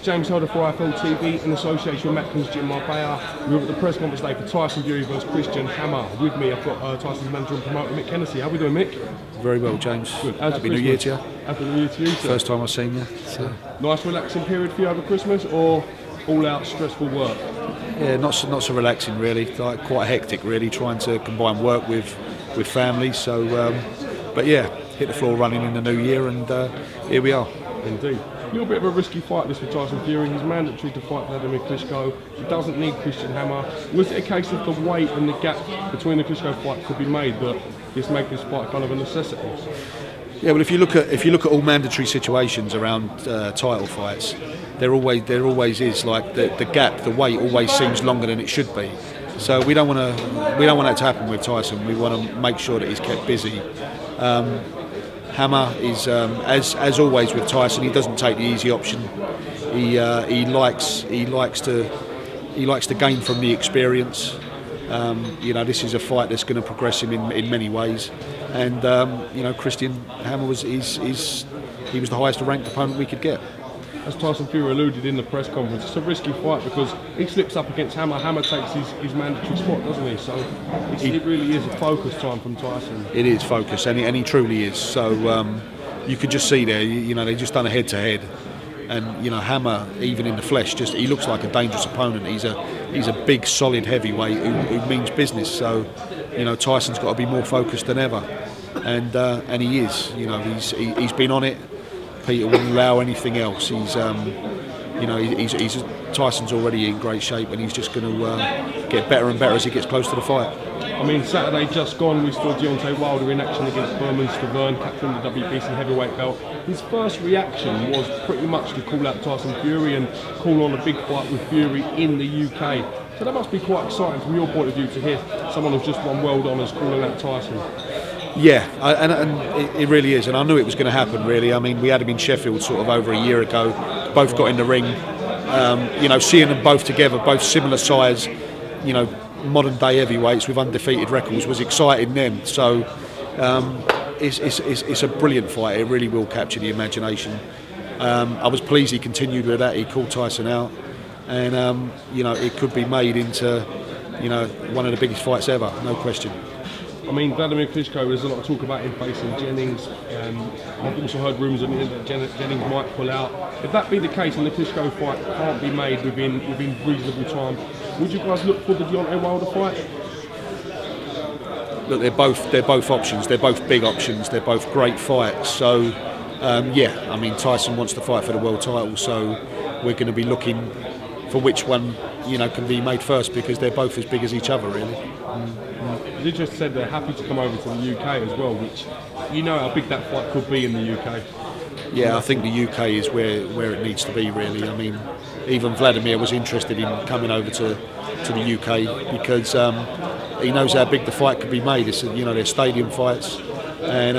James Helder for IFL TV in association with Matt Gym Marbella. We're at the press conference today for Tyson Fury versus Christian Hammer. With me, I've got Tyson's manager and promoter, Mick Hennessy. How are we doing, Mick? Very well, James. Good. Happy New Year to you. Happy New Year to you, sir. First time I've seen you. So. Nice relaxing period for you over Christmas, or all out stressful work? Yeah, not so relaxing really. Like quite hectic really, trying to combine work with family. So, but yeah, hit the floor running in the new year, and here we are. Indeed. A little bit of a risky fight this for Tyson Fury. He's mandatory to fight Wladimir Klitschko. He doesn't need Christian Hammer. Was it a case of the weight and the gap between the Klitschko fight could be made that this make this fight kind of a necessity? Yeah, well, if you look at all mandatory situations around title fights, there always is like the gap, the weight always seems longer than it should be. So we don't want that to happen with Tyson. We want to make sure that he's kept busy. Hammer is, as always with Tyson, he doesn't take the easy option. He likes to gain from the experience. You know, this is a fight that's going to progress him in many ways. And you know, Christian Hammer was the highest ranked opponent we could get. As Tyson Fury alluded in the press conference, it's a risky fight because he slips up against Hammer. Hammer takes his mandatory spot, doesn't he? So it really is a focus time from Tyson. It is focus, and he truly is. So you could just see there, you know, they just done a head-to-head, and you know, Hammer, even in the flesh, he looks like a dangerous opponent. He's a big, solid heavyweight who means business. So you know, Tyson's got to be more focused than ever, and he is. You know, he's been on it. Peter wouldn't allow anything else. You know, Tyson's already in great shape, and he's just going to get better and better as he gets close to the fight. I mean, Saturday just gone, we saw Deontay Wilder in action against Berman Stavern, capturing the WBC heavyweight belt. His first reaction was pretty much to call out Tyson Fury and call on a big fight with Fury in the UK. So that must be quite exciting from your point of view to hear someone who's just won world honours calling out Tyson. Yeah, and it really is, and I knew it was going to happen. Really, I mean, we had him in Sheffield sort of over a year ago. Both got in the ring. You know, seeing them both together, both similar size, you know, modern day heavyweights with undefeated records, was exciting then. So it's a brilliant fight. It really will capture the imagination. I was pleased he continued with that. He called Tyson out, and you know, it could be made into, you know, one of the biggest fights ever, no question. I mean, Wladimir Klitschko, there's a lot of talk about him facing Jennings. I've also heard rumours that Jennings might pull out. If that be the case and the Klitschko fight can't be made within reasonable time, would you guys look for the Deontay Wilder fight? Look, they're both options. They're both big options. They're both great fights. So yeah, I mean, Tyson wants to fight for the world title, so we're going to be looking for which one, you know, can be made first, because they're both as big as each other, really. You just said they're happy to come over to the UK as well, which, you know how big that fight could be in the UK. Yeah, I think the UK is where it needs to be, really. I mean, even Wladimir was interested in coming over to the UK because he knows how big the fight could be made. It's, you know, they're stadium fights, and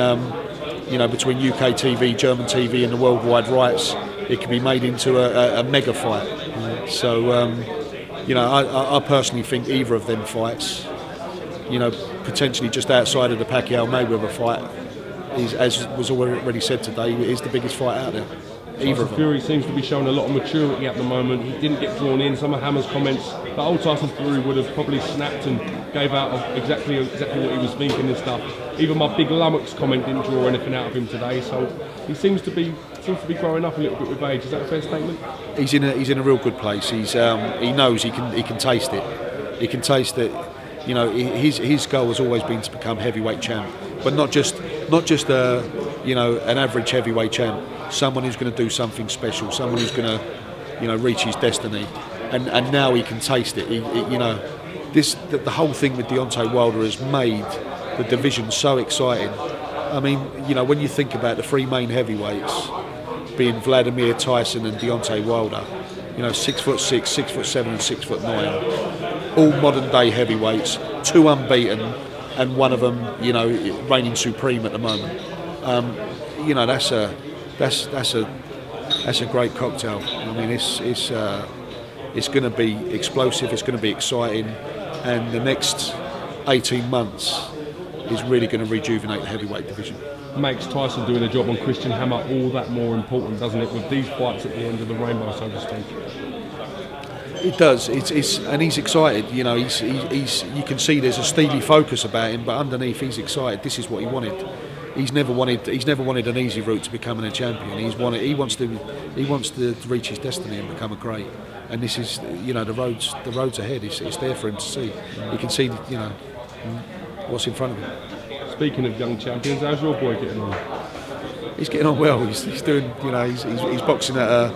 you know, between UK TV, German TV, and the worldwide rights, it can be made into a mega fight. So, you know, I personally think either of them fights, you know, potentially just outside of the Pacquiao-Mayweather fight, is, as was already said today, is the biggest fight out there. Either of them. Fury seems to be showing a lot of maturity at the moment. He didn't get drawn in. Some of Hammer's comments, that old Tyson Fury would have probably snapped and gave out of exactly what he was thinking and stuff. Even my big lummox comment didn't draw anything out of him today. So he seems to be growing up a little bit with age. Is that a fair statement? He's in a real good place. He knows he can taste it. He can taste it. You know, his goal has always been to become heavyweight champ, but not just you know, an average heavyweight champ. Someone who's going to do something special. Someone who's going to, you know, reach his destiny. And now he can taste it. You know, the whole thing with Deontay Wilder has made the division so exciting. I mean, you know, when you think about the three main heavyweights being Wladimir, Tyson, and Deontay Wilder, you know, 6'6", 6'7", and 6'9", all modern day heavyweights, two unbeaten, and one of them, you know, reigning supreme at the moment. You know, that's a great cocktail. I mean, it's going to be explosive. It's going to be exciting, and the next 18 months is really going to rejuvenate the heavyweight division. makes Tyson doing a job on Christian Hammer all that more important, doesn't it, with these fights at the end of the rainbow, so to speak? It does. And he's excited. You know, he's you can see there's a steely focus about him, but underneath he's excited. This is what he wanted. He's never wanted an easy route to becoming a champion. He wants to reach his destiny and become a great. And this is, you know, the roads ahead. It's there for him to see. He can see, you know, what's in front of him. Speaking of young champions, how's your boy getting on? He's getting on well. He's doing, you know, he's boxing at a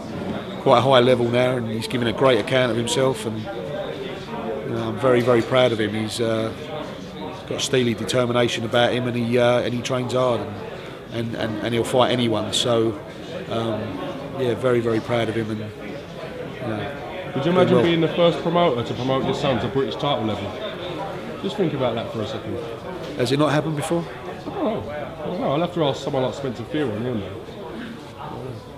quite a high level now, and he's giving a great account of himself. And you know, I'm very, very proud of him. He's got a steely determination about him, and he trains hard, and he'll fight anyone. So yeah, very, very proud of him. And you know, could you imagine being the first promoter to promote your son to British title level? Just think about that for a second. Has it not happened before? I don't know. I'll have to ask someone like Spencer Fearon, wouldn't I?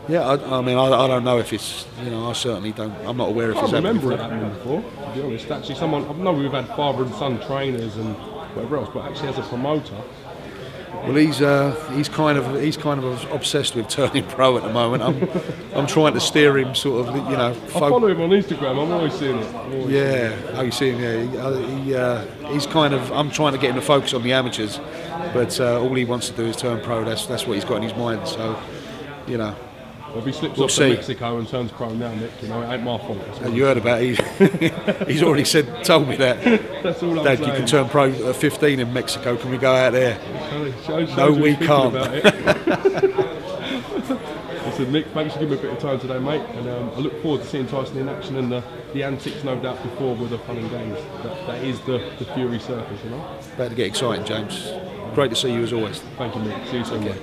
Yeah, I mean, I don't know if it's, you know, I certainly don't. I'm not aware if it's happened before. I remember it happening before, to be honest. Actually, someone, I know we've had father and son trainers and whatever else, but actually as a promoter. Well, he's kind of obsessed with turning pro at the moment. I'm trying to steer him, sort of, you know. I follow him on Instagram. I'm always seeing it. Yeah, you see him? Yeah, he's kind of. I'm trying to get him to focus on the amateurs, but all he wants to do is turn pro. That's what he's got in his mind. So, you know. Well, if he slips off to Mexico and turns pro now, Nick, you know, it ain't my fault. You heard about it. He's already told me that. That's all I'm Dad, saying. you can turn pro at 15 in Mexico. Can we go out there? Shows No, we can't. Listen, Nick, thanks for giving me a bit of time today, mate. And I look forward to seeing Tyson in action and the antics, no doubt, before with the fun and games. That is the Fury circus, you know. About to get exciting, James. Great to see you as always. Thank you, Nick. See you soon, mate.